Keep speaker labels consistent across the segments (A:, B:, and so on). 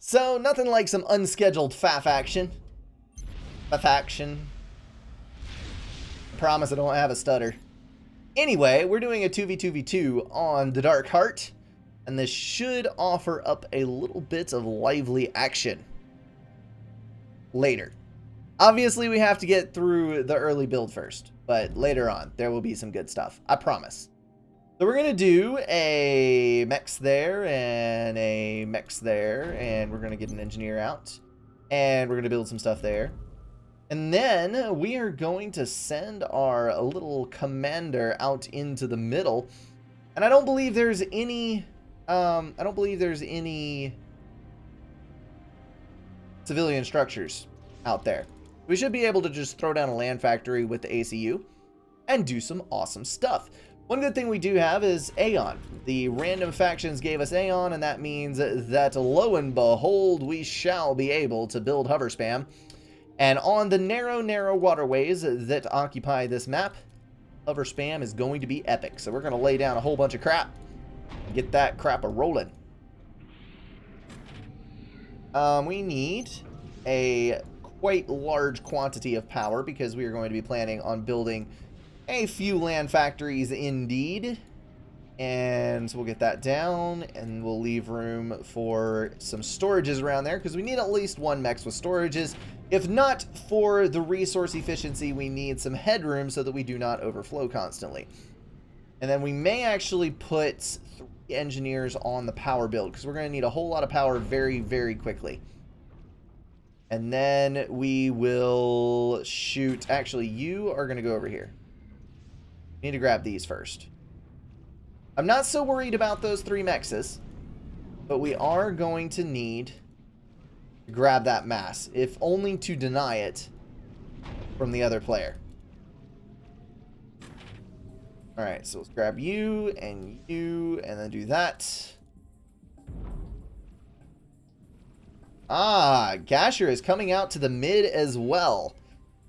A: So, nothing like some unscheduled faff action. Faff action. I promise I don't have a stutter. Anyway, we're doing a 2v2v2 on the Dark Heart, and this should offer up a little bit of lively action later. Obviously, we have to get through the early build first, but later on, there will be some good stuff. I promise. So we're going to do a mechs there and a mechs there, and we're going to get an engineer out, and we're going to build some stuff there. And then we are going to send our little commander out into the middle. And I don't believe there's any civilian structures out there. We should be able to just throw down a land factory with the ACU and do some awesome stuff. One good thing we do have is Aeon. The random factions gave us Aeon, and that means that lo and behold, we shall be able to build hover spam. And on the narrow waterways that occupy this map, hover spam is going to be epic. So we're going to lay down a whole bunch of crap and get that crap a-rolling. We need a quite large quantity of power because we are going to be planning on building a few land factories indeed. And so we'll get that down, and we'll leave room for some storages around there because we need at least one mech with storages. If not for the resource efficiency, we need some headroom so that we do not overflow constantly. And then we may actually put 3 engineers on the power build because we're going to need a whole lot of power very quickly. And then we will shoot... Actually, you are going to go over here. We need to grab these first. I'm not so worried about those 3 mexes, but we are going to need to grab that mass, if only to deny it from the other player. Alright, so let's grab you, and then do that. Ah, Gasher is coming out to the mid as well.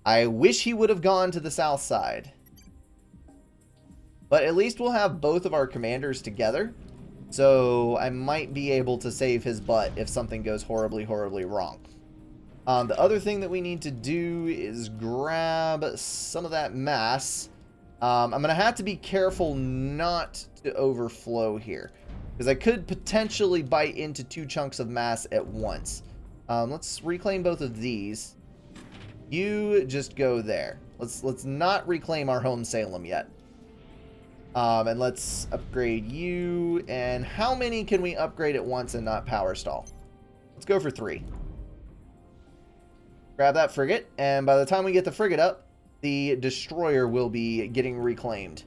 A: I wish he would have gone to the south side. But at least we'll have both of our commanders together. So I might be able to save his butt if something goes horribly wrong. The other thing that we need to do is grab some of that mass. I'm going to have to be careful not to overflow here, because I could potentially bite into 2 chunks of mass at once. Let's reclaim both of these. You just go there. Let's not reclaim our home Salem yet. And let's upgrade you. And how many can we upgrade at once and not power stall? Let's go for 3. Grab that frigate, and by the time we get the frigate up, the destroyer will be getting reclaimed.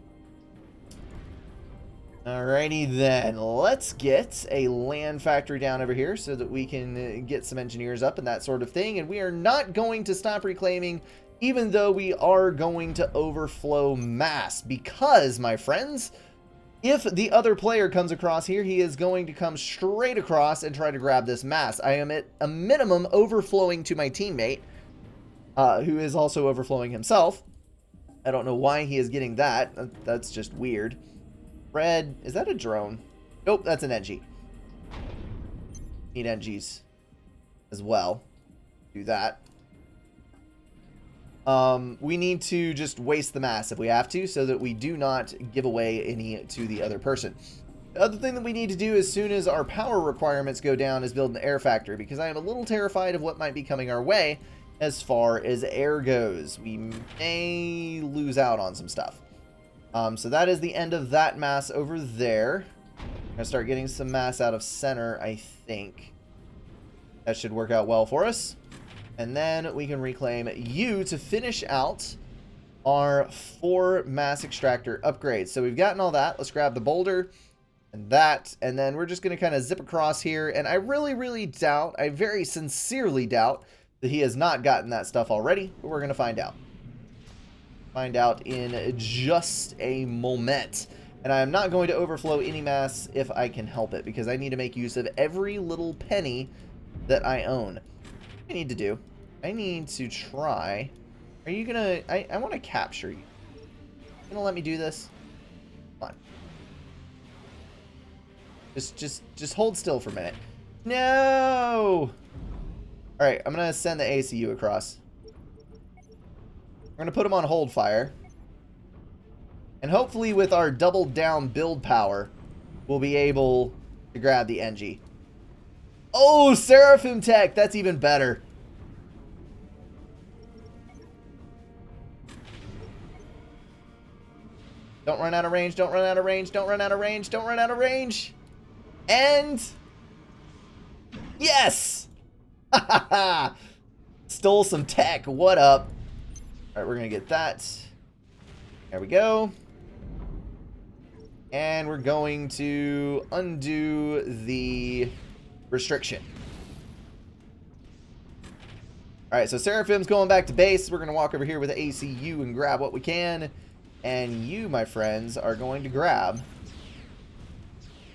A: Alrighty then, let's get a land factory down over here so that we can get some engineers up and that sort of thing. And we are not going to stop reclaiming, even though we are going to overflow mass, because, my friends, if the other player comes across here, he is going to come straight across and try to grab this mass. I am at a minimum overflowing to my teammate, who is also overflowing himself. I don't know why he is getting that. That's just weird. Red, is that a drone? Nope, that's an NG. Need NGs as well. Do that. We need to just waste the mass if we have to, so that we do not give away any to the other person. The other thing that we need to do as soon as our power requirements go down is build an air factory, because I am a little terrified of what might be coming our way as far as air goes. We may lose out on some stuff. So that is the end of that mass over there. I'm gonna start getting some mass out of center, I think. That should work out well for us. And then we can reclaim you to finish out our 4 mass extractor upgrades. So we've gotten all that. Let's grab the boulder and that. And then we're just going to kind of zip across here. And I really doubt, I very sincerely doubt that he has not gotten that stuff already. But we're going to find out. Find out in just a moment. And I am not going to overflow any mass if I can help it, because I need to make use of every little penny that I own. I need to do, I need to try. Are you gonna, I want to capture you. You gonna let me do this? Come on. Just hold still for a minute. No! Alright, I'm going to send the ACU across. We're going to put him on hold fire. And hopefully with our double down build power, we'll be able to grab the NG. Oh, Seraphim Tech! That's even better. Don't run out of range, don't run out of range, don't run out of range, don't run out of range. And... yes! Ha ha ha! Stole some tech, what up? Alright, we're gonna get that. There we go. And we're going to undo the restriction. Alright, so Seraphim's going back to base. We're gonna walk over here with the ACU and grab what we can. And you, my friends, are going to grab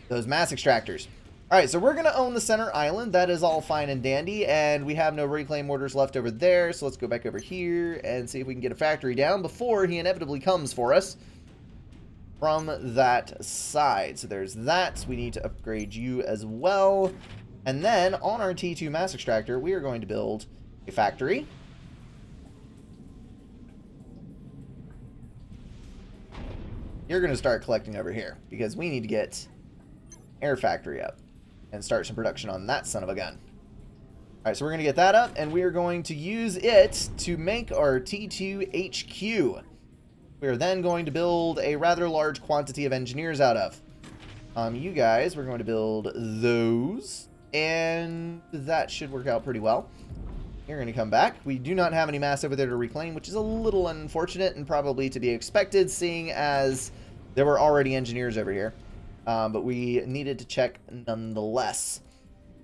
A: those mass extractors. Alright, so we're going to own the center island. That is all fine and dandy. And we have no reclaim orders left over there. So let's go back over here and see if we can get a factory down before he inevitably comes for us from that side. So there's that. We need to upgrade you as well. And then on our T2 mass extractor, we are going to build a factory. You're going to start collecting over here because we need to get air factory up and start some production on that son of a gun. Alright, so we're going to get that up and we are going to use it to make our T2 HQ. We are then going to build a rather large quantity of engineers out of. You guys, we're going to build those and that should work out pretty well. You're going to come back. We do not have any mass over there to reclaim, which is a little unfortunate and probably to be expected, seeing as there were already engineers over here. But we needed to check nonetheless.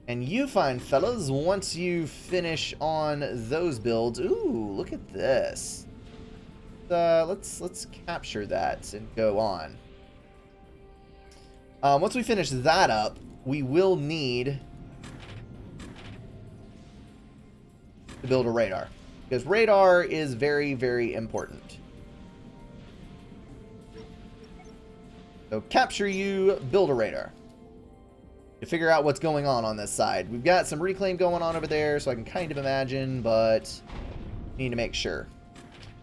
A: And you fine fellas, once you finish on those builds... ooh, look at this. Let's capture that and go on. Once we finish that up, we will need... to build a radar, because radar is very, very important. So capture you, build a radar to figure out what's going on this side. We've got some reclaim going on over there, so I can kind of imagine, but need to make sure.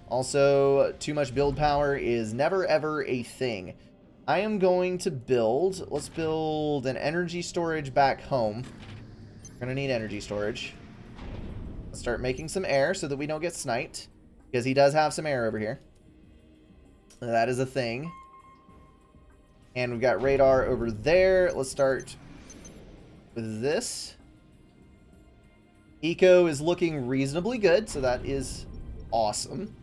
A: Also, too much build power is never ever a thing. I am going to build, let's build an energy storage back home. We're gonna need energy storage. Let's start making some air so that we don't get sniped, because he does have some air over here. That is a thing. And we've got radar over there. Let's start with this. Eco is looking reasonably good, so that is awesome.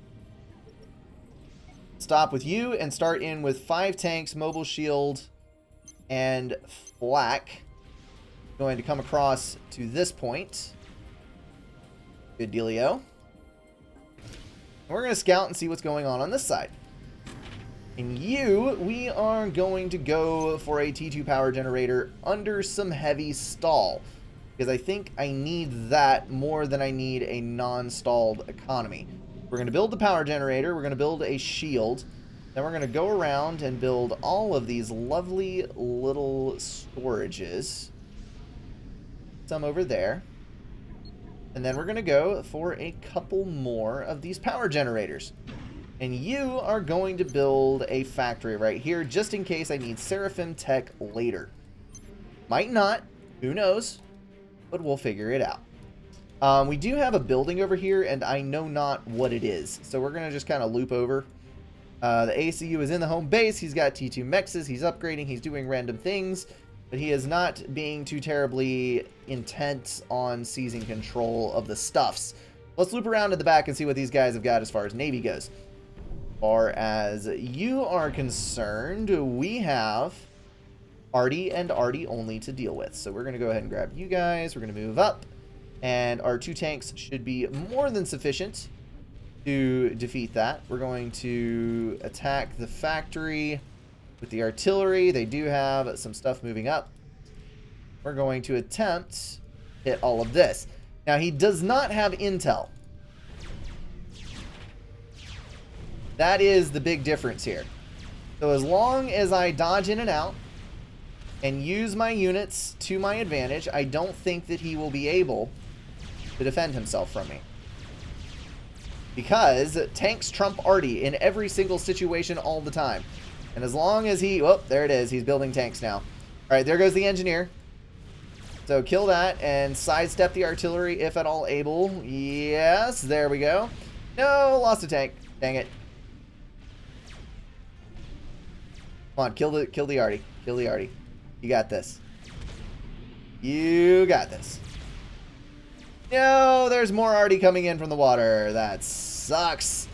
A: Stop with you and start in with 5 tanks, mobile shield, and flak. Going to come across to this point. Good dealio. And we're going to scout and see what's going on this side. And you, we are going to go for a T2 power generator under some heavy stall. Because I think I need that more than I need a non-stalled economy. We're going to build the power generator. We're going to build a shield. Then we're going to go around and build all of these lovely little storages. Some over there. And then we're going to go for a couple more of these power generators. And you are going to build a factory right here, just in case I need Seraphim Tech later. Might not. Who knows? But we'll figure it out. We do have a building over here, and I know not what it is. So we're going to just kind of loop over. The ACU is in the home base. He's got T2 mexes. He's upgrading. He's doing random things. But he is not being too terribly intent on seizing control of the stuffs. Let's loop around to the back and see what these guys have got as far as Navy goes. As far as you are concerned, we have Arty and Arty only to deal with. So we're going to go ahead and grab you guys. We're going to move up. And our 2 tanks should be more than sufficient to defeat that. We're going to attack the factory with the artillery. They do have some stuff moving up. We're going to attempt hit all of this. Now, he does not have intel. That is the big difference here. So as long as I dodge in and out and use my units to my advantage, I don't think that he will be able to defend himself from me. Because tanks trump arty in every single situation all the time. And as long as he... Oh, there it is. He's building tanks now. All right, there goes the engineer. So kill that and sidestep the artillery if at all able. Yes, there we go. No, lost a tank. Dang it. Come on, kill the arty. Kill the arty. You got this. You got this. No, there's more arty coming in from the water. That sucks.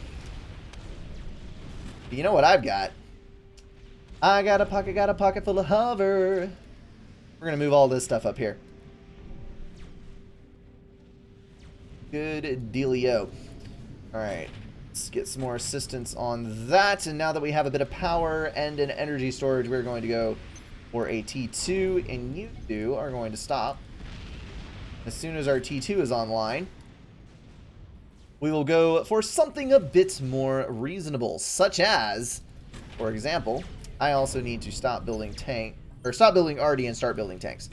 A: But you know what I've got? I got a pocket full of hover. We're going to move all this stuff up here. Good dealio. Alright, let's get some more assistance on that. And now that we have a bit of power and an energy storage, we're going to go for a T2. And you two are going to stop. As soon as our T2 is online, we will go for something a bit more reasonable, such as, for example, I also need to stop building arty and start building tanks.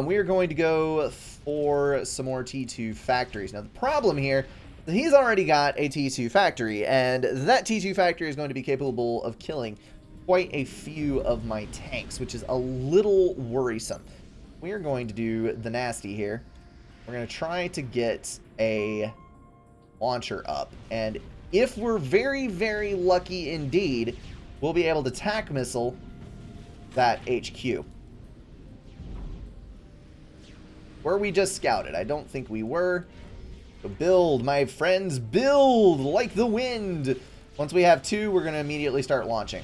A: We are going to go for some more T2 factories. Now, the problem here, he's already got a T2 factory, and that T2 factory is going to be capable of killing quite a few of my tanks, which is a little worrisome. We are going to do the nasty here. We're going to try to get a launcher up, and if we're very, very lucky indeed, we'll be able to tack missile that HQ. Were we just scouted? I don't think we were. So build, my friends, build like the wind. Once we have two, we're going to immediately start launching.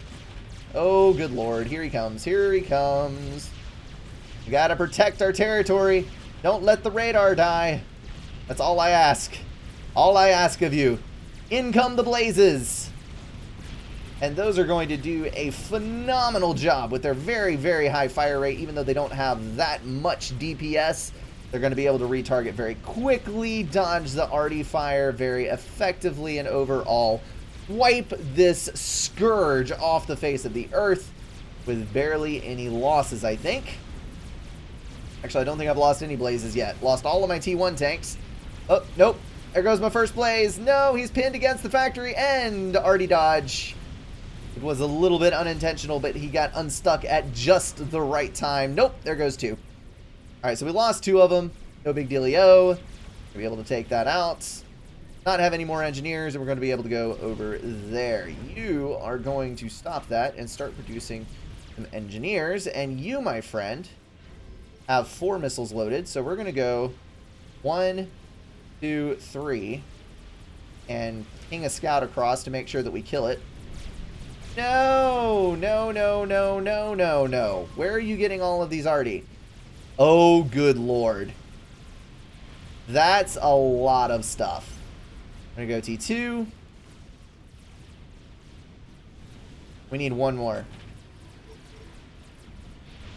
A: Oh, good lord. Here he comes. Here he comes. We got to protect our territory. Don't let the radar die. That's all I ask. All I ask of you. In come the blazes. And those are going to do a phenomenal job with their very, very high fire rate. Even though they don't have that much DPS, they're going to be able to retarget very quickly, dodge the arty fire very effectively, and overall wipe this scourge off the face of the earth with barely any losses, I think. Actually, I don't think I've lost any blazes yet. Lost all of my T1 tanks. Oh, nope. There goes my first blaze. No, he's pinned against the factory and arty dodge. It was a little bit unintentional, but he got unstuck at just the right time. Nope, there goes two. All right, so we lost two of them. No big dealio. We'll be able to take that out. Not have any more engineers, and we're going to be able to go over there. You are going to stop that and start producing some engineers. And you, my friend, have 4 missiles loaded. So we're going to go 1, 2, 3, and ping a scout across to make sure that we kill it. No, no, no, no, no, no, no. Where are you getting all of these arty? Oh, good lord. That's a lot of stuff. I'm going to go T2. We need one more.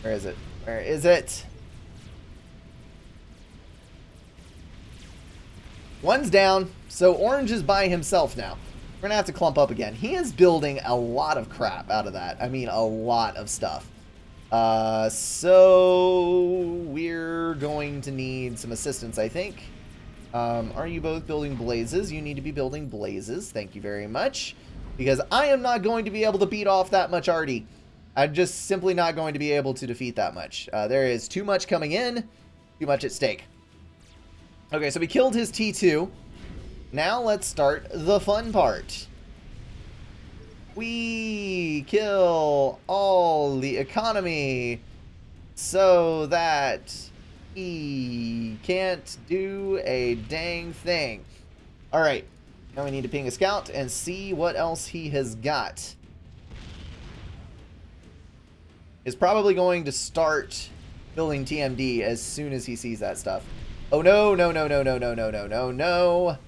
A: Where is it? Where is it? One's down. So Orange is by himself now. We're going to have to clump up again. He is building a lot of crap out of that. I mean, a lot of stuff. So we're going to need some assistance, I think. Are you both building blazes? You need to be building blazes. Thank you very much. Because I am not going to be able to beat off that much arty. I'm just simply not going to be able to defeat that much. There is too much coming in, too much at stake. Okay, so we killed his T2. Now let's start the fun part. We kill all the economy so that he can't do a dang thing. All right, now we need to ping a scout and see what else he has got. He's probably going to start building TMD as soon as he sees that stuff. Oh, no, no, no, no, no, no, no, no, no, no.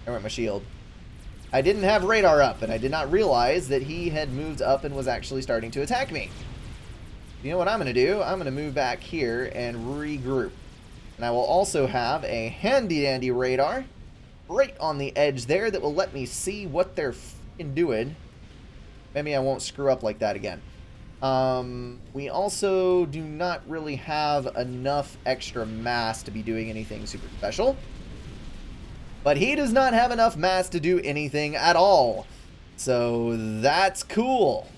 A: There went my shield. I didn't have radar up, and I did not realize that he had moved up and was actually starting to attack me. You know what I'm going to do? I'm going to move back here and regroup. And I will also have a handy-dandy radar right on the edge there that will let me see what they're f***ing doing. Maybe I won't screw up like that again. We also do not really have enough extra mass to be doing anything super special. But he does not have enough mass to do anything at all. So that's cool.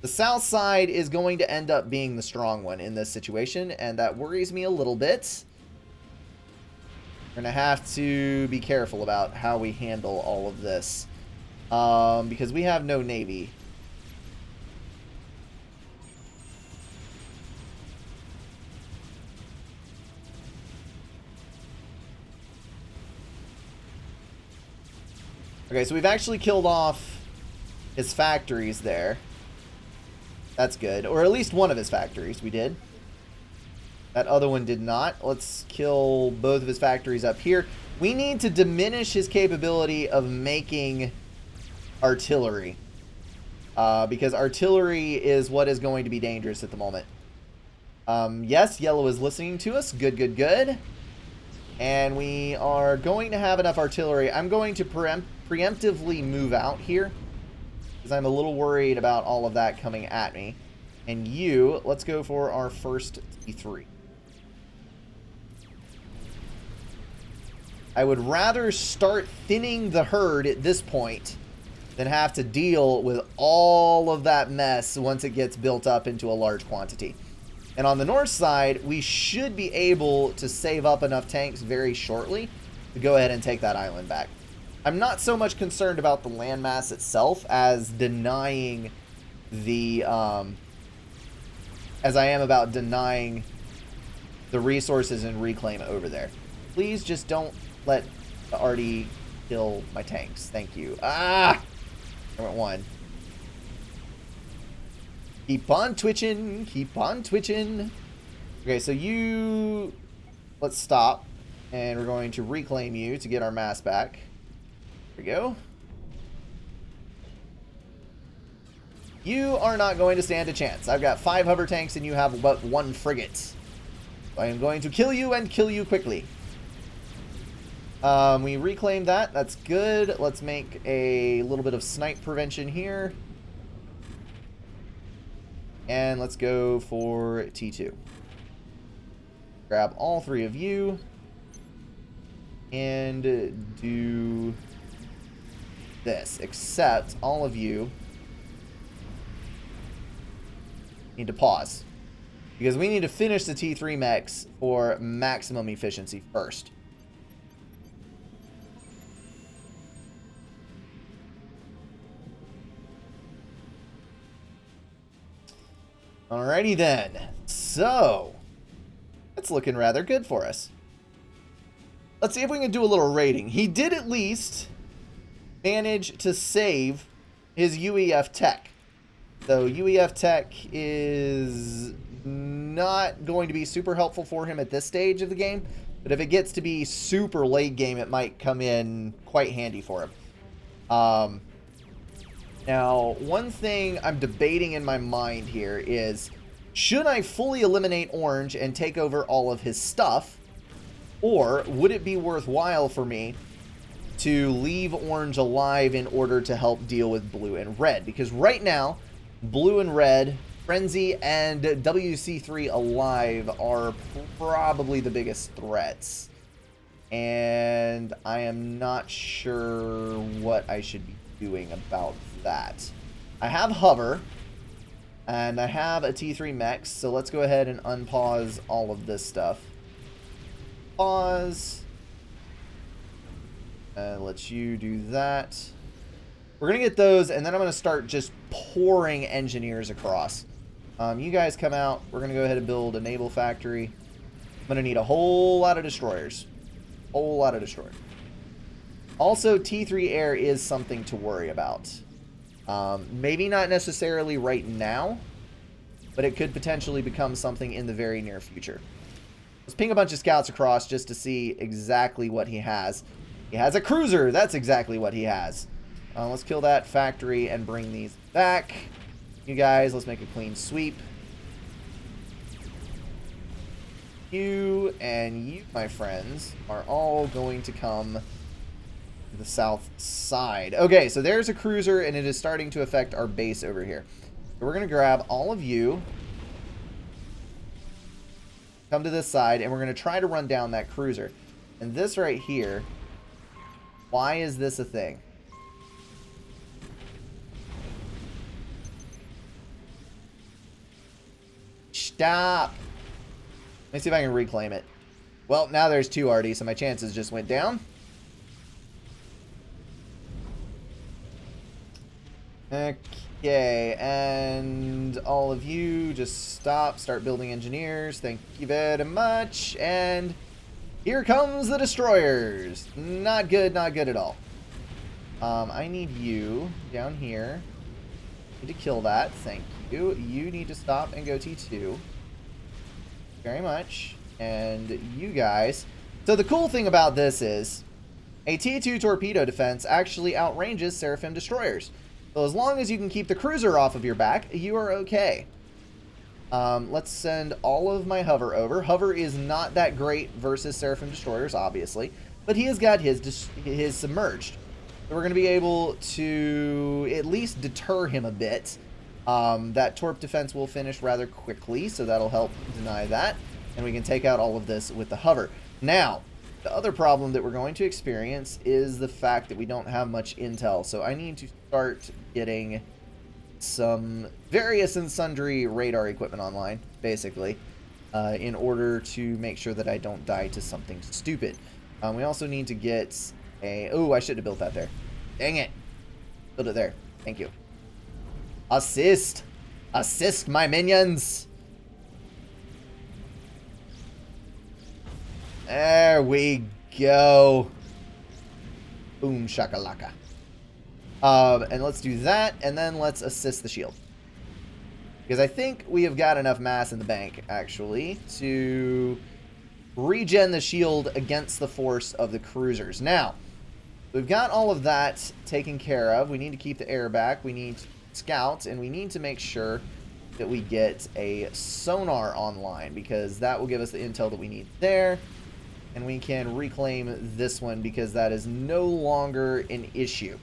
A: The south side is going to end up being the strong one in this situation, and that worries me a little bit. We're going to have to be careful about how we handle all of this. Because we have no navy. Okay, so we've actually killed off his factories there. That's good. Or at least one of his factories we did. That other one did not. Let's kill both of his factories up here. We need to diminish his capability of making artillery. Because artillery is what is going to be dangerous at the moment. Yes, yellow is listening to us. Good, good, good. And we are going to have enough artillery. I'm going to preemptively move out here, because I'm a little worried about all of that coming at me. And you, let's go for our first T3. I would rather start thinning the herd at this point than have to deal with all of that mess once it gets built up into a large quantity. And on the north side, we should be able to save up enough tanks very shortly to go ahead and take that island back. I'm not so much concerned about the landmass itself as denying the, as I am about denying the resources and reclaim over there. Please just don't let the arty kill my tanks. Thank you. Ah! I went one. Keep on twitching. Keep on twitching. Okay, so you... Let's stop. And we're going to reclaim you to get our mass back. There we go. You are not going to stand a chance. I've got 5 hover tanks and you have but 1 frigate. So I am going to kill you and kill you quickly. We reclaimed that. That's good. Let's make a little bit of snipe prevention here. And let's go for T2. Grab all 3 of you. And do this. Except all of you need to pause. Because we need to finish the T3 mechs for maximum efficiency first. Alrighty then. So, it's looking rather good for us. Let's see if we can do a little rating. He did at least manage to save his UEF tech. So UEF tech is not going to be super helpful for him at this stage of the game. But if it gets to be super late game, it might come in quite handy for him. Now, one thing I'm debating in my mind here is, should I fully eliminate Orange and take over all of his stuff? Or would it be worthwhile for me to leave Orange alive in order to help deal with Blue and Red? Because right now, Blue and Red, Frenzy, and WC3 alive are probably the biggest threats. And I am not sure what I should be doing about that. I have hover and I have a T3 mech, so let's go ahead and unpause all of this stuff. Pause. Let you do that. We're gonna get those, and then I'm gonna start just pouring engineers across. You guys come out. We're gonna go ahead and build a naval factory. I'm gonna need a whole lot of destroyers. Whole lot of destroyers. Also, T3 air is something to worry about. Maybe not necessarily right now, but it could potentially become something in the very near future. Let's ping a bunch of scouts across just to see exactly what he has. He has a cruiser. That's exactly what he has. Let's kill that factory and bring these back. You guys, let's make a clean sweep. You and you, my friends, are all going to come the south side. Okay, so there's a cruiser, and it is starting to affect our base over here. So we're going to grab all of you, come to this side, and we're going to try to run down that cruiser. And this right here, why is this a thing? Stop! Let me see if I can reclaim it. Well, now there's 2 already, so my chances just went down. Okay, and all of you just start building engineers. Thank you very much. And here comes the destroyers. Not good, not good at all. I need you down here. Need to kill that. Thank you. You need to stop and go T2. Very much. And you guys. So the cool thing about this is a T2 torpedo defense actually outranges Seraphim destroyers. So as long as you can keep the cruiser off of your back, you are okay. Let's send all of my hover over. Hover is not that great versus Seraphim destroyers, obviously, but he has got his submerged. So we're going to be able to at least deter him a bit. That torp defense will finish rather quickly, so that'll help deny that. And we can take out all of this with the hover. Now, the other problem that we're going to experience is the fact that we don't have much intel. So I need to start getting some various and sundry radar equipment online, basically, in order to make sure that I don't die to something stupid. We also need to get a... Oh, I should have built that there. Dang it. Build it there. Thank you. Assist. Assist my minions. There we go. Boom shakalaka. And let's do that, and then let's assist the shield. Because I think we have got enough mass in the bank, actually, to regen the shield against the force of the cruisers. Now, we've got all of that taken care of. We need to keep the air back. We need scouts, and we need to make sure that we get a sonar online, because that will give us the intel that we need there. And we can reclaim this one because that is no longer an issue.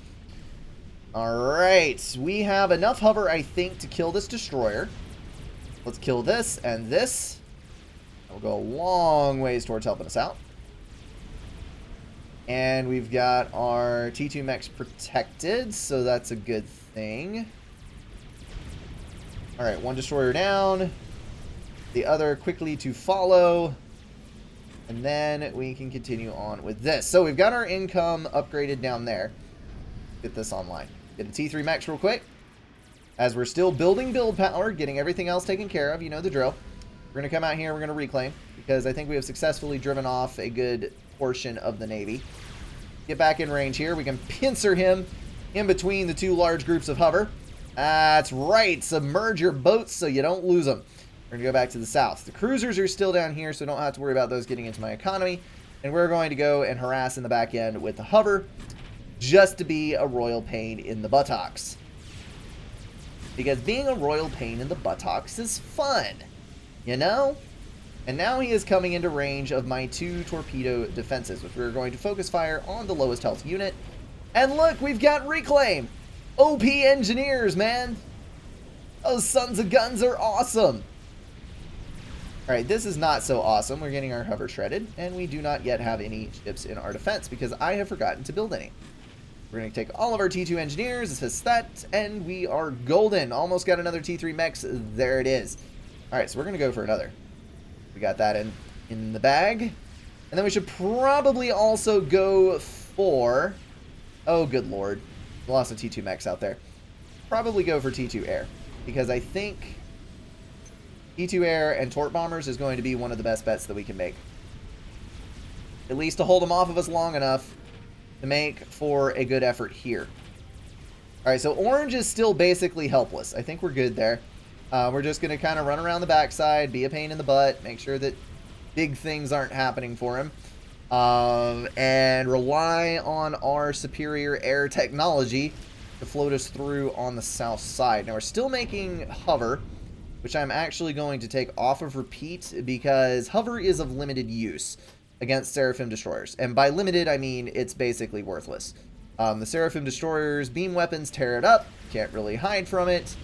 A: Alright, we have enough hover, I think, to kill this destroyer. Let's kill this and this. We'll go a long ways towards helping us out. And we've got our T2 mechs protected, so that's a good thing. Alright, one destroyer down. The other quickly to follow. And then we can continue on with this. So we've got our income upgraded down there. Get this online. Get a T3 mechs real quick. As we're still building build power, getting everything else taken care of. You know the drill. We're going to come out here. We're going to reclaim. Because I think we have successfully driven off a good portion of the Navy. Get back in range here. We can pincer him in between the 2 large groups of hover. That's right. Submerge your boats so you don't lose them. We're going to go back to the south. The cruisers are still down here, so don't have to worry about those getting into my economy. And we're going to go and harass in the back end with the hover, just to be a royal pain in the buttocks. Because being a royal pain in the buttocks is fun, you know? And now he is coming into range of my 2 torpedo defenses, which we're going to focus fire on the lowest health unit. And look, we've got reclaim! OP engineers, man! Those sons of guns are awesome! Alright, this is not so awesome. We're getting our hover shredded, and we do not yet have any ships in our defense because I have forgotten to build any. We're going to take all of our T2 engineers, assist that, and we are golden. Almost got another T3 mechs. There it is. Alright, so we're going to go for another. We got that in the bag. And then we should probably also go for... Oh, good lord. Lots of T2 mechs out there. Probably go for T2 air, because I think... T2 air and torp bombers is going to be one of the best bets that we can make. At least to hold them off of us long enough to make for a good effort here. Alright, so orange is still basically helpless. I think we're good there. We're just going to kind of run around the backside, be a pain in the butt, make sure that big things aren't happening for him. And rely on our superior air technology to float us through on the south side. Now we're still making hover, which I'm actually going to take off of repeat because hover is of limited use. against Seraphim Destroyers. And by limited, I mean it's basically worthless. The Seraphim Destroyers' beam weapons tear it up. Can't really hide from it.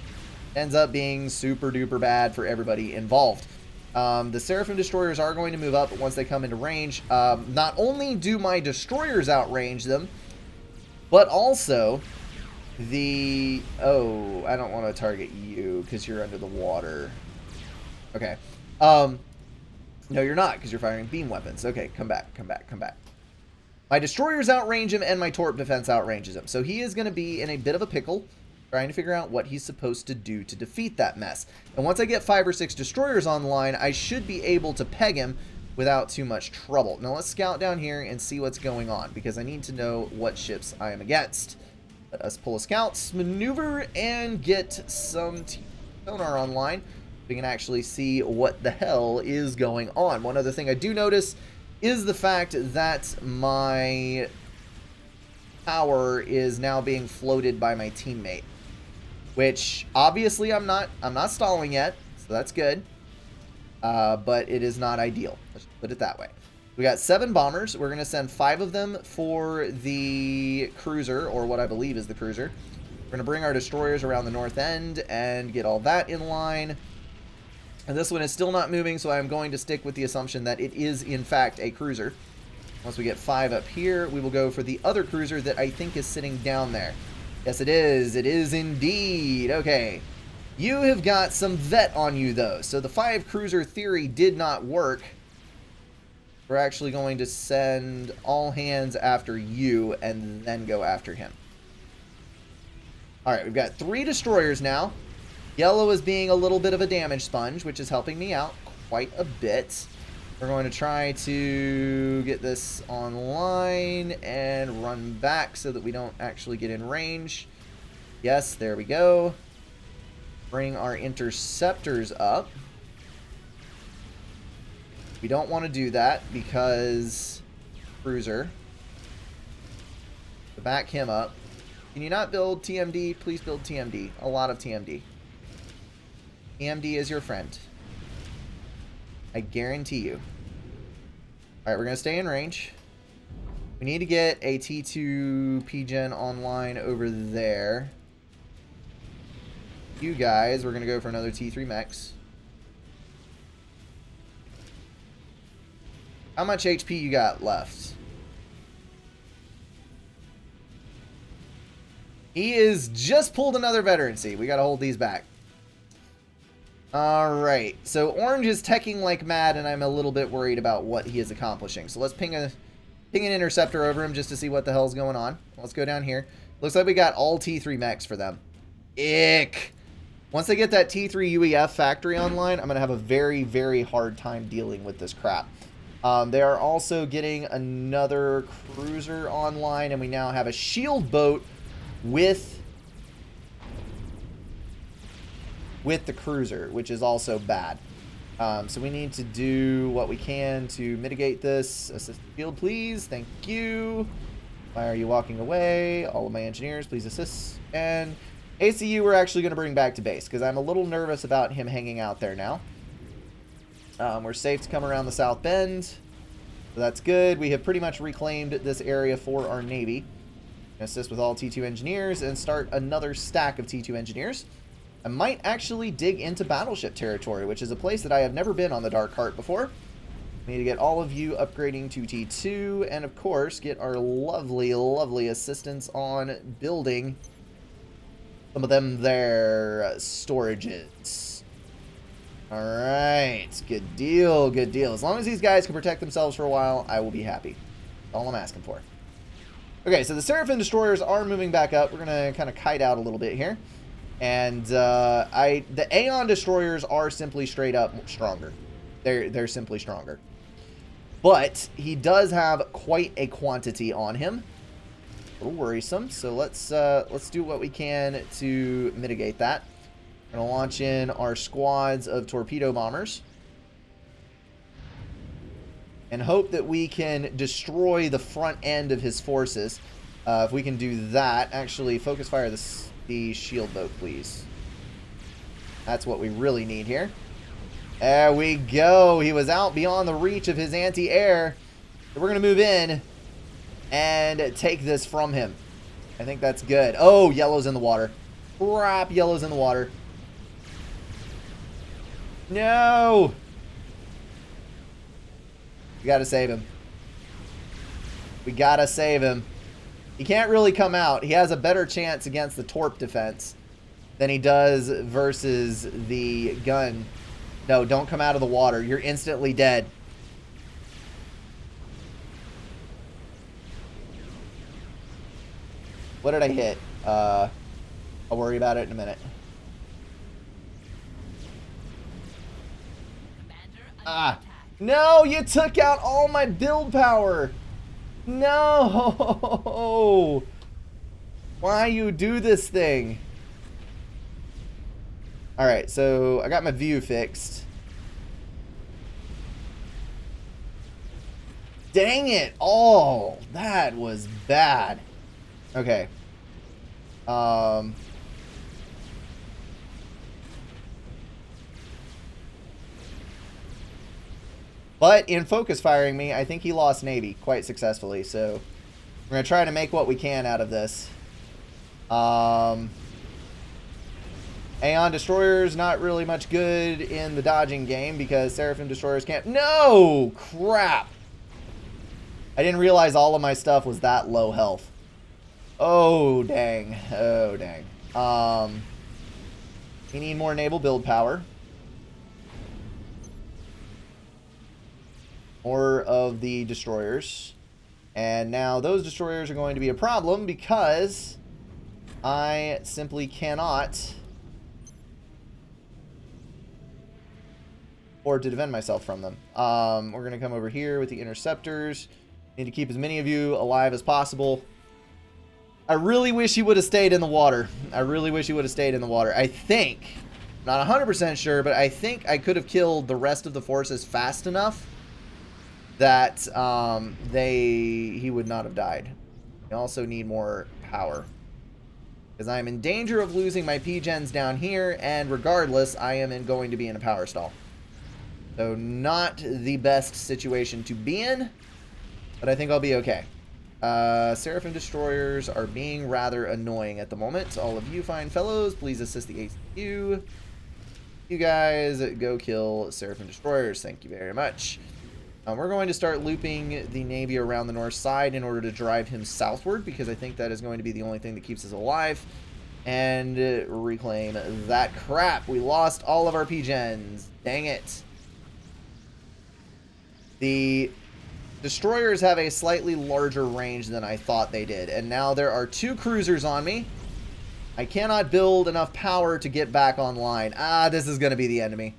A: Ends up being super duper bad for everybody involved. The Seraphim Destroyers are going to move up once they come into range. Not only do my Destroyers outrange them, but also the... Oh, I don't want to target you because you're under the water. Okay. No, you're not because you're firing beam weapons. Okay, come back, come back, come back. My Destroyers outrange him and my Torp defense outranges him. So he is going to be in a bit of a pickle, trying to figure out what he's supposed to do to defeat that mess. And once I get 5 or 6 Destroyers online, I should be able to peg him without too much trouble. Now let's scout down here and see what's going on, because I need to know what ships I am against. Let us pull a scouts, maneuver, and get some sonar online. We can actually see what the hell is going on. One other thing I do notice is the fact that my power is now being floated by my teammate, which obviously I'm not stalling yet, so that's good. But it is not ideal. Let's put it that way. We got 7 bombers. We're going to send 5 of them for the cruiser, or what I believe is the cruiser. We're going to bring our destroyers around the north end and get all that in line. And this one is still not moving, so I'm going to stick with the assumption that it is, in fact, a cruiser. Once we get 5 up here, we will go for the other cruiser that I think is sitting down there. Yes, it is. It is indeed. Okay. You have got some vet on you, though. So the 5 cruiser theory did not work. We're actually going to send all hands after you and then go after him. Alright, we've got 3 destroyers now. Yellow is being a little bit of a damage sponge, which is helping me out quite a bit. We're going to try to get this online and run back so that we don't actually get in range. Yes, there we go. Bring our interceptors up. We don't want to do that because cruiser. To back him up. Can you not build TMD? Please build TMD. A lot of TMD. TMD is your friend. I guarantee you. Alright, we're going to stay in range. We need to get a T2 PGen online over there. You guys, we're going to go for another T3 mechs. How much HP you got left? He is just pulled another veterancy. We got to hold these back. Alright, so Orange is teching like mad, and I'm a little bit worried about what he is accomplishing. So let's ping an interceptor over him just to see what the hell's going on. Let's go down here. Looks like we got all T3 mechs for them. Ick! Once they get that T3 UEF factory online, I'm going to have a very, very hard time dealing with this crap. They are also getting another cruiser online, and we now have a shield boat with the cruiser, which is also bad. So we need to do what we can to mitigate this. Assist the field, please. Thank you. Why are you walking away? All of my engineers, please assist. And ACU we're actually going to bring back to base because I'm a little nervous about him hanging out there now. We're safe to come around the south bend. So that's good. We have pretty much reclaimed this area for our Navy. Assist with all T2 engineers and start another stack of T2 engineers. I might actually dig into battleship territory, which is a place that I have never been on the Dark Heart before. We need to get all of you upgrading to T2, and of course, get our lovely, lovely assistants on building some of them their storages. Alright, good deal, good deal. As long as these guys can protect themselves for a while, I will be happy. That's all I'm asking for. Okay, so the Seraphim Destroyers are moving back up. We're going to kind of kite out a little bit here. And the Aeon Destroyers are simply straight up stronger. They're simply stronger. But he does have quite a quantity on him. A little worrisome. So let's do what we can to mitigate that. We're going to launch in our squads of torpedo bombers. And hope that we can destroy the front end of his forces. If we can do that, actually focus fire the shield boat, please. That's what we really need here. There we go. He was out beyond the reach of his anti-air. So we're going to move in and take this from him. I think that's good. Oh, yellow's in the water. Crap, yellow's in the water. No! We gotta save him. We gotta save him. He can't really come out. He has a better chance against the torp defense than he does versus the gun. No, don't come out of the water. You're instantly dead. What did I hit? I'll worry about it in a minute. Ah. No, you took out all my build power. No. Why you do this thing? Alright, so I got my view fixed. Dang it. Oh, that was bad. Okay. But in focus firing me, I think he lost Navy quite successfully. So we're going to try to make what we can out of this. Aeon Destroyers not really much good in the dodging game because Seraphim Destroyers can't... No! Crap! I didn't realize all of my stuff was that low health. Oh, dang. Oh, dang. We need more naval build power. More of the destroyers. And now those destroyers are going to be a problem because I simply cannot afford to defend myself from them. We're going to come over here with the interceptors. Need to keep as many of you alive as possible. I really wish he would have stayed in the water. I really wish he would have stayed in the water. I think, not 100% sure, but I think I could have killed the rest of the forces fast enough that he would not have died. We also need more power, because I am in danger of losing my P-gens down here, and regardless, I am going to be in a power stall. So not the best situation to be in, but I think I'll be okay. Seraphim Destroyers are being rather annoying at the moment. All of you fine fellows, please assist the ACU. You guys go kill Seraphim Destroyers. Thank you very much. We're going to start looping the Navy around the north side in order to drive him southward, because I think that is going to be the only thing that keeps us alive. And reclaim that crap. We lost all of our P-gens. Dang it. The destroyers have a slightly larger range than I thought they did. And now there are 2 cruisers on me. I cannot build enough power to get back online. This is going to be the enemy.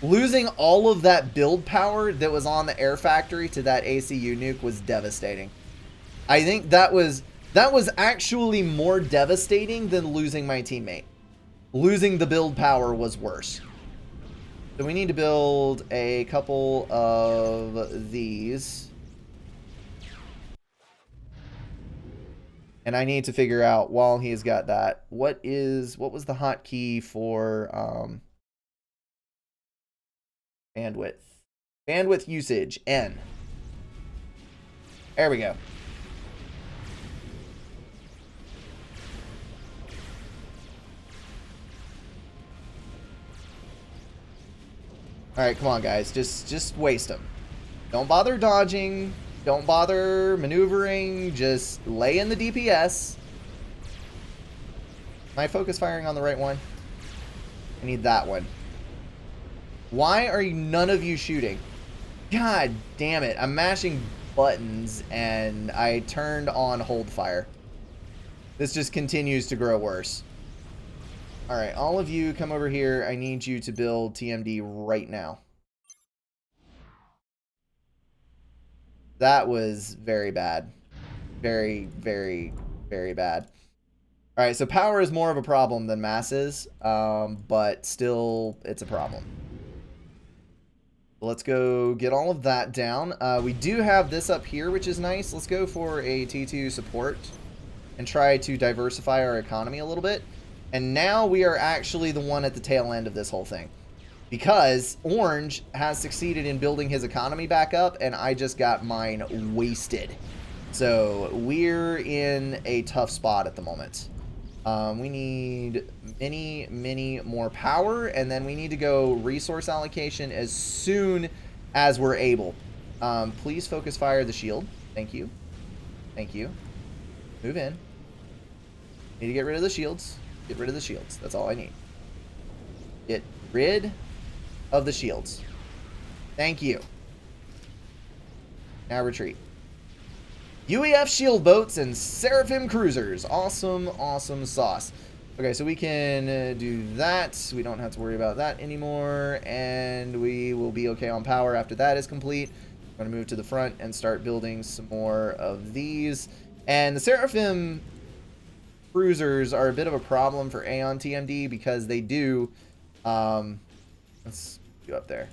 A: Losing all of that build power that was on the air factory to that ACU nuke was devastating. I think that was actually more devastating than losing my teammate. Losing the build power was worse. So we need to build a couple of these. And I need to figure out, while he's got that, what was the hotkey for bandwidth? Bandwidth usage, N. There we go. Alright, come on, guys. Just waste them. Don't bother dodging. Don't bother maneuvering. Just lay in the DPS. Am I focus firing on the right one? I need that one. Why are none of you shooting? God damn it. I'm mashing buttons and I turned on hold fire. This just continues to grow worse. Alright, all of you come over here. I need you to build TMD right now. That was very bad. Very, very, very bad. Alright, so power is more of a problem than mass is, but still, it's a problem. Let's go get all of that down. We do have this up here, which is nice. Let's go for a T2 support and try to diversify our economy a little bit. And now we are actually the one at the tail end of this whole thing, because Orange has succeeded in building his economy back up, and I just got mine wasted. So we're in a tough spot at the moment. We need many more power, and then we need to go resource allocation as soon as we're able. Please focus fire the shield. Thank you. Thank you. Move in. Need to get rid of the shields. Get rid of the shields. That's all I need. Get rid of the shields. Thank you. Now retreat. UEF shield boats and Seraphim cruisers. Awesome, awesome sauce. Okay, so we can do that. We don't have to worry about that anymore. And we will be okay on power after that is complete. I'm going to move to the front and start building some more of these. And the Seraphim cruisers are a bit of a problem for Aeon TMD because they do... let's go up there.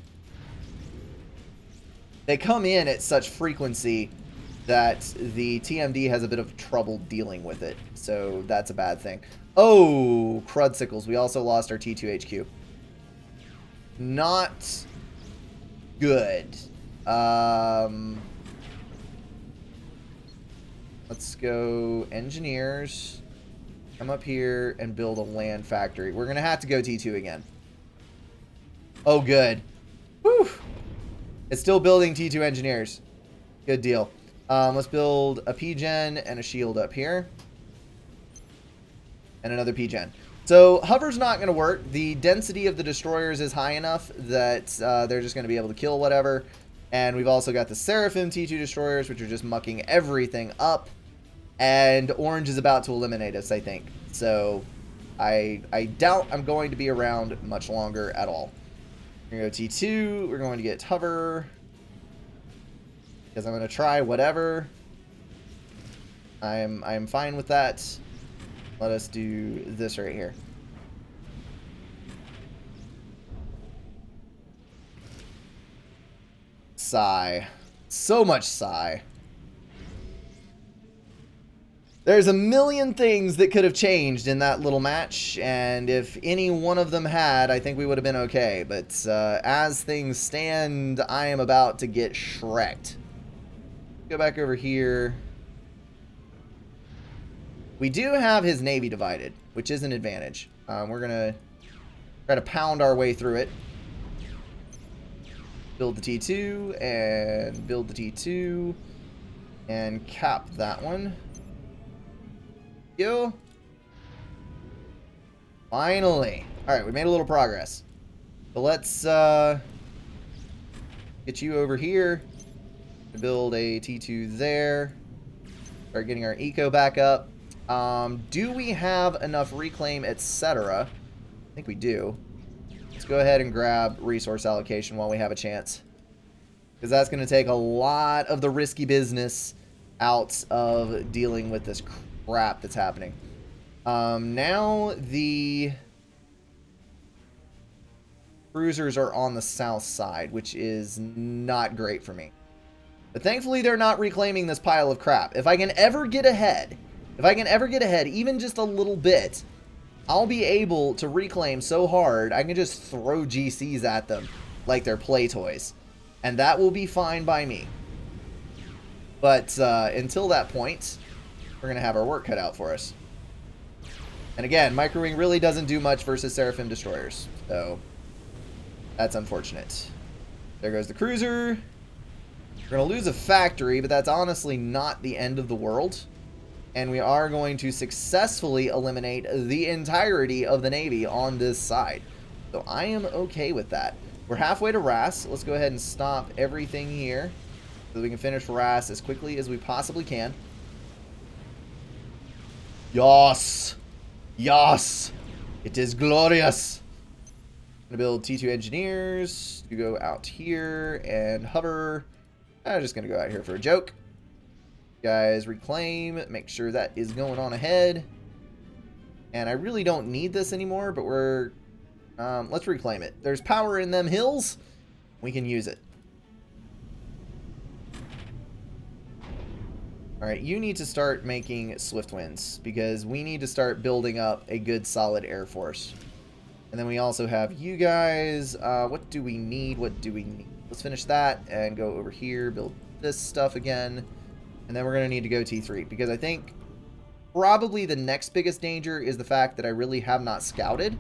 A: They come in at such frequency that the TMD has a bit of trouble dealing with it. So that's a bad thing. Oh, crudsickles. We also lost our T2 HQ. Not good. Let's go engineers. Come up here and build a land factory. We're going to have to go T2 again. Oh, good. Whew. It's still building T2 engineers. Good deal. Let's build a P-gen and a shield up here. And another P-gen. So, hover's not going to work. The density of the destroyers is high enough that they're just going to be able to kill whatever. And we've also got the Seraphim T2 destroyers, which are just mucking everything up. And Orange is about to eliminate us, I think. So, I doubt I'm going to be around much longer at all. We're going to go T2. We're going to get hover. Because I'm going to try whatever. I'm fine with that. Let us do this right here. Sigh. So much sigh. There's a million things that could have changed in that little match, and if any one of them had, I think we would have been okay. But as things stand, I am about to get shreked. Go back over here. We do have his navy divided, which is an advantage. We're going to try to pound our way through it. Build the T2, and build the T2, and cap that one. Yo. Finally. Alright, we made a little progress. So let's get you over here. Build a T2 there. Start getting our eco back up. Do we have enough reclaim, etc.? I think we do. Let's go ahead and grab resource allocation while we have a chance. Because that's going to take a lot of the risky business out of dealing with this crap that's happening. Now the cruisers are on the south side, which is not great for me. But thankfully they're not reclaiming this pile of crap. If I can ever get ahead, even just a little bit, I'll be able to reclaim so hard I can just throw GCs at them like they're play toys. And that will be fine by me. But until that point, we're going to have our work cut out for us. And again, Microwing really doesn't do much versus Seraphim destroyers. So, that's unfortunate. There goes the cruiser. We're going to lose a factory, but that's honestly not the end of the world. And we are going to successfully eliminate the entirety of the Navy on this side. So I am okay with that. We're halfway to RAS. Let's go ahead and stop everything here so that we can finish RAS as quickly as we possibly can. Yas! Yas! It is glorious! I'm going to build T2 engineers to go out here and hover. I'm just going to go out here for a joke. Guys, reclaim. Make sure that is going on ahead. And I really don't need this anymore, but we're... let's reclaim it. There's power in them hills. We can use it. Alright, you need to start making swift winds, because we need to start building up a good solid air force. And then we also have you guys. What do we need? What do we need? Let's finish that and go over here, build this stuff again. And then we're going to need to go T3 because I think probably the next biggest danger is the fact that I really have not scouted.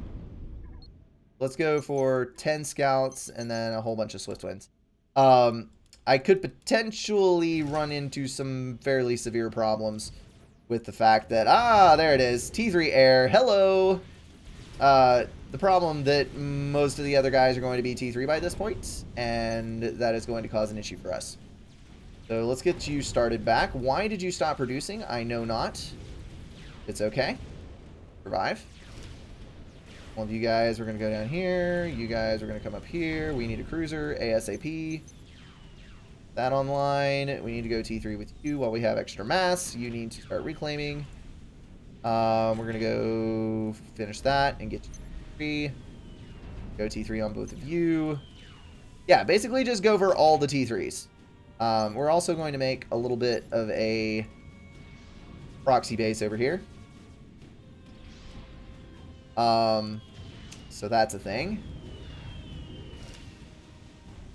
A: Let's go for 10 scouts and then a whole bunch of swift winds. I could potentially run into some fairly severe problems with the fact that, there it is, T3 air, hello. The problem that most of the other guys are going to be T3 by this point, and that is going to cause an issue for us. So let's get you started back. Why did you stop producing? I know not. It's okay. Survive. One of you guys, we're going to go down here. You guys are going to come up here. We need a cruiser, ASAP. That online. We need to go T3 with you while we have extra mass. You need to start reclaiming. We're going to go finish that and get T3. Go T3 on both of you. Yeah, basically just go for all the T3s. We're also going to make a little bit of a proxy base over here. So that's a thing.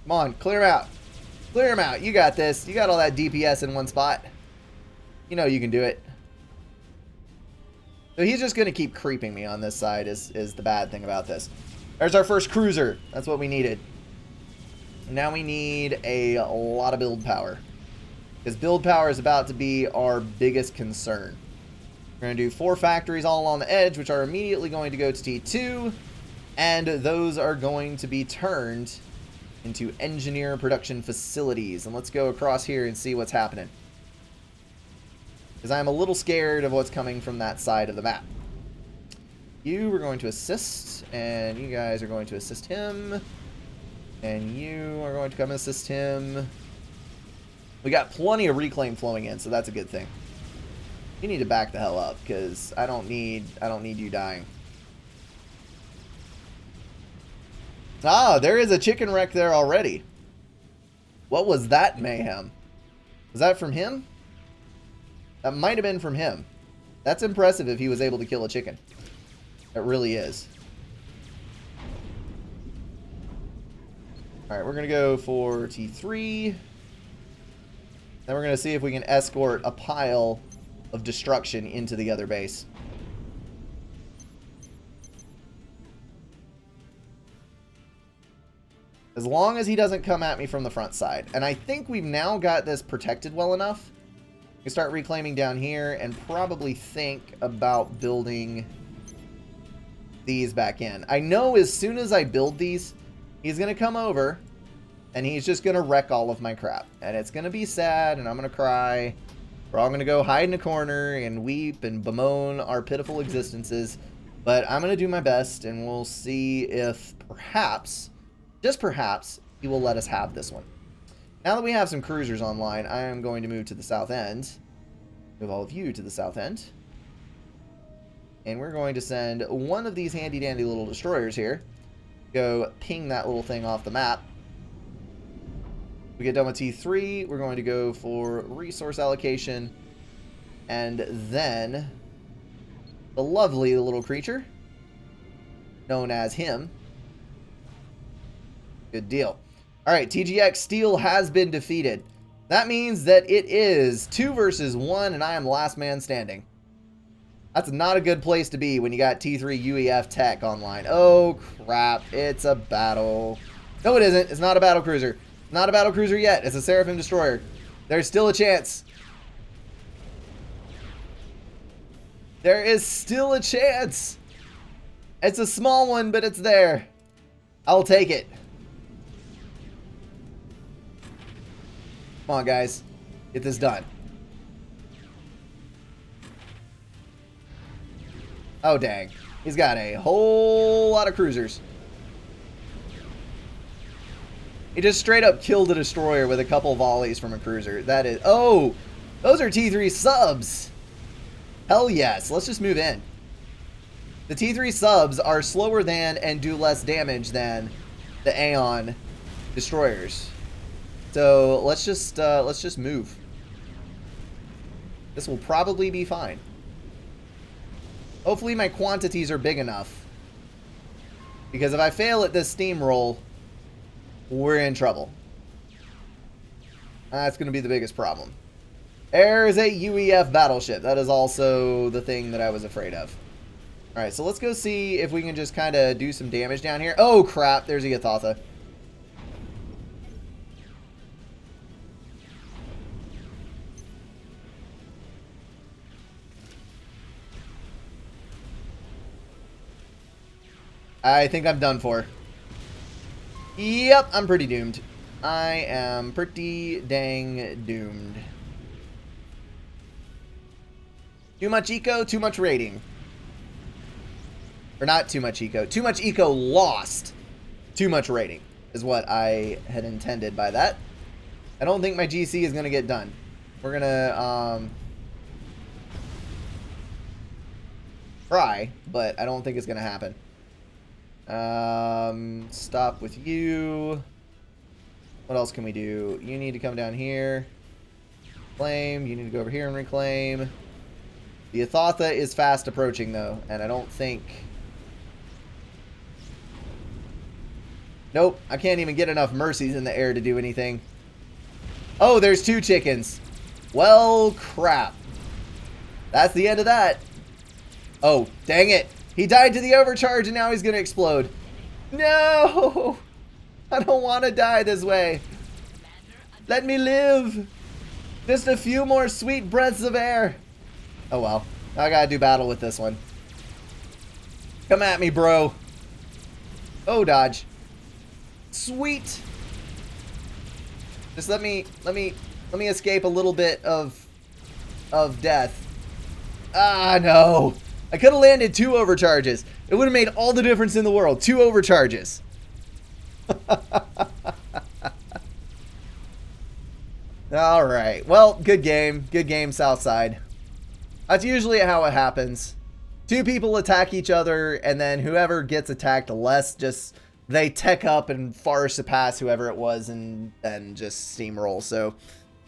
A: Come on, clear them out. Clear them out. You got this. You got all that DPS in one spot. You know you can do it. So he's just going to keep creeping me on this side is the bad thing about this. There's our first cruiser. That's what we needed. Now we need a lot of build power. Because build power is about to be our biggest concern. We're going to do 4 factories all along the edge, which are immediately going to go to T2. And those are going to be turned into engineer production facilities. And let's go across here and see what's happening. Because I'm a little scared of what's coming from that side of the map. You are going to assist, and you guys are going to assist him. And you are going to come assist him. We got plenty of reclaim flowing in, so that's a good thing. You need to back the hell up, because I don't need you dying. Ah, there is a chicken wreck there already. What was that mayhem? Was that from him? That might have been from him. That's impressive if he was able to kill a chicken. It really is. Alright, we're going to go for T3. Then we're going to see if we can escort a pile of destruction into the other base. As long as he doesn't come at me from the front side. And I think we've now got this protected well enough. We can start reclaiming down here and probably think about building these back in. I know as soon as I build these, he's going to come over and he's just going to wreck all of my crap. And it's going to be sad and I'm going to cry. We're all going to go hide in a corner and weep and bemoan our pitiful existences. But I'm going to do my best and we'll see if perhaps, just perhaps, he will let us have this one. Now that we have some cruisers online, I am going to move to the south end. Move all of you to the south end. And we're going to send one of these handy-dandy little destroyers here. Go ping that little thing off the map. We get done with T3. We're going to go for resource allocation. And then the lovely little creature known as him. Good deal. Alright, TGX Steel has been defeated. That means that it is 2 versus 1 and I am last man standing. That's not a good place to be when you got T3 UEF Tech online. Oh crap, it's a battle. No it isn't, it's not a battle cruiser. Not a battle cruiser yet, it's a Seraphim Destroyer. There's still a chance. There is still a chance. It's a small one, but it's there. I'll take it. Come on, guys. Get this done. Oh, dang. He's got a whole lot of cruisers. He just straight up killed a destroyer with a couple volleys from a cruiser. That is... Oh! Those are T3 subs! Hell yes. Let's just move in. The T3 subs are slower than and do less damage than the Aeon destroyers. So let's just move. This will probably be fine. Hopefully my quantities are big enough Because if I fail at this steamroll, we're in trouble. That's going to be the biggest problem. There's a UEF battleship. That is also the thing that I was afraid of. Alright, so let's go see if we can just kind of do some damage down here. Oh, crap. There's a Yathatha. I think I'm done for. Yep, I'm pretty doomed. I am pretty dang doomed. Too much eco, too much rating. Or not too much eco. Too much eco lost. Too much rating is what I had intended by that. I don't think my GC is going to get done. We're going to try, but I don't think it's going to happen. Stop with you. What else can we do? You need to come down here. Reclaim. You need to go over here and reclaim. The Yathatha is fast approaching, though, and I don't think... Nope, I can't even get enough mercies in the air to do anything. Oh, there's 2 chickens. Well, crap. That's the end of that. Oh, dang it. He died to the overcharge, and now he's going to explode. No! I don't want to die this way. Let me live. Just a few more sweet breaths of air. Oh, well. I got to do battle with this one. Come at me, bro. Oh, dodge. Sweet. Just let me escape a little bit of death. Ah, no. I could have landed 2 overcharges. It would have made all the difference in the world. 2 overcharges. All right. Well, good game. Good game, Southside. That's usually how it happens. 2 people attack each other, and then whoever gets attacked less, just they tech up and far surpass whoever it was and then just steamroll. So,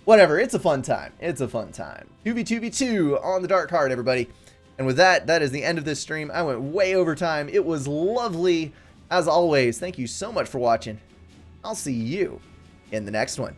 A: whatever. It's a fun time. It's a fun time. 2v2v2 on the Dark Heart, everybody. And with that, that is the end of this stream. I went way over time. It was lovely. As always, thank you so much for watching. I'll see you in the next one.